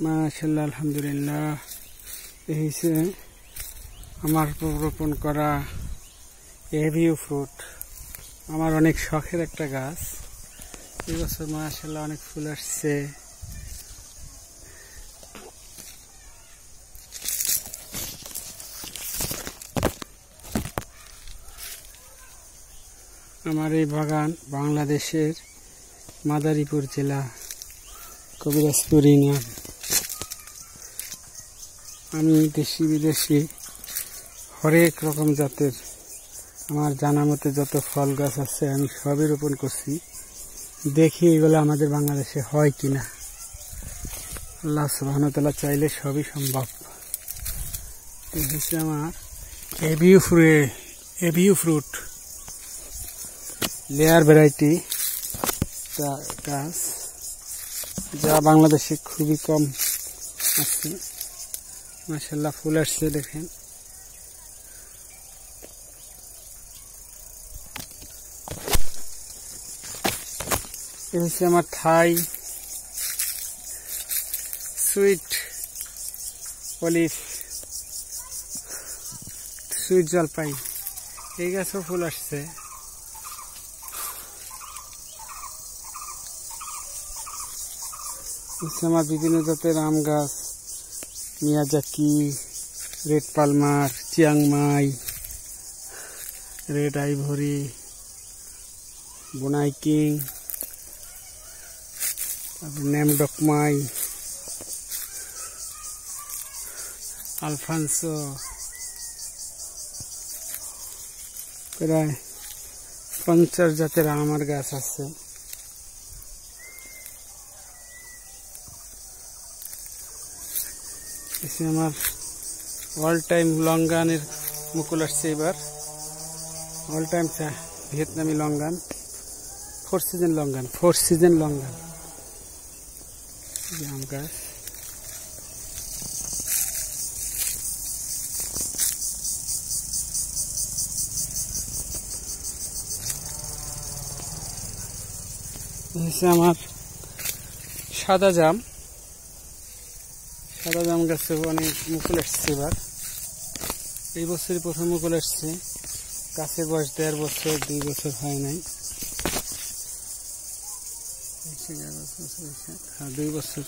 মাশাআল্লাহ আলহামদুলিল্লাহ। এই হচ্ছে আমার রোপণ করা এভিউ ফ্রুট। আমার অনেক শখের একটা গাছ। এই বছর মাশাআল্লাহ অনেক ফুল আসছে। আমার এই বাগান বাংলাদেশের মাদারীপুর জেলা কবিরাজপুর ইউনিয়ন। আমি দেশি বিদেশি হরেক রকম জাতের আমার জানা মতে যত ফল গাছ আছে আমি সবই রোপণ করছি। দেখি এগুলো আমাদের বাংলাদেশে হয় কিনা। আল্লাহ সুবহানাহু ওয়া তাআলা চাইলে সবই সম্ভব। এই হচ্ছে আমার এভিউ ফ্রুট লেয়ার ভ্যারাইটি গাছ, যা বাংলাদেশে খুবই কম আছে। মাশাআল্লাহ ফুল আসছে দেখেন। এই হচ্ছে আমার থাই সুইট অলিভ, সুইট জলপাই, এই গাছও ফুল আসছে। আমার বিভিন্ন জাতের আম গাছ, Miyazaki, red Palmer, Chiang Mai, red ivory, বোনাই কিং, তারপর নেমডকমাই, আলফানসো, প্রায় 50 জাতের আমের গাছ আছে। আমার অল টাইম লঙ্গানের মুকুল আসছে এবার। অল টাইম ভিয়েতনামি লঙ্গান, ফোর সিজন লঙ্গান আম গাছ। আমার সাদা জাম গাছে অনেক মুকুল আসছে এবার। এই বছরই প্রথম মুকুল আসছে। গাছের বয়স 1.5 বছর 2 বছর হয় নাই। 2 বছর,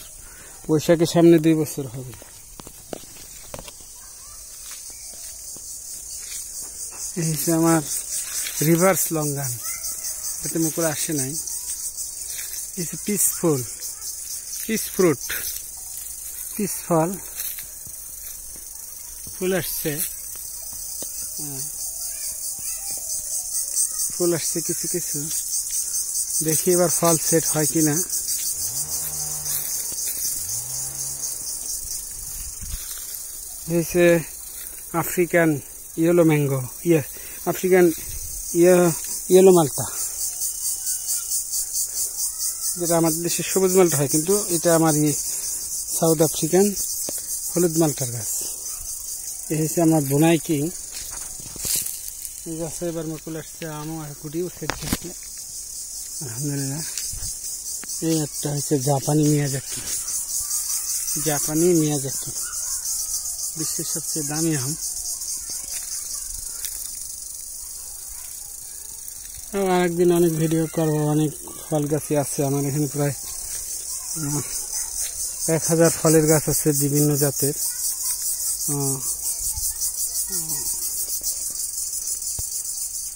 বৈশাখের সামনে 2 বছর হবে। এই হচ্ছে আমার রিভার্স লঙ্গান, এতে মুকুল আসে নাই। এই হচ্ছে পিস ফল ফুল আসছে। কিছু দেখি এবার ফল সেট হয় কিনা। হয়েছে African yellow mango, African yellow মালটা, যেটা আমাদের দেশে সবুজ মালটা হয়, কিন্তু এটা আমার সাউথ আফ্রিকান হলুদ মালটার গাছ। এই হচ্ছে আমার বোনাই কিং। এই গাছে এবার মুকুল আসছে, আমও আর কুটিও সেট করছে আলহামদুলিল্লাহ। এই একটা হচ্ছে জাপানি মিয়াজাকি, বিশ্বের সবচেয়ে দামি আম। আরেকদিন অনেক ভিডিও করবো। অনেক ফল গাছই আছে আমার এখানে, প্রায় 1000 ফলের গাছ আছে বিভিন্ন জাতের।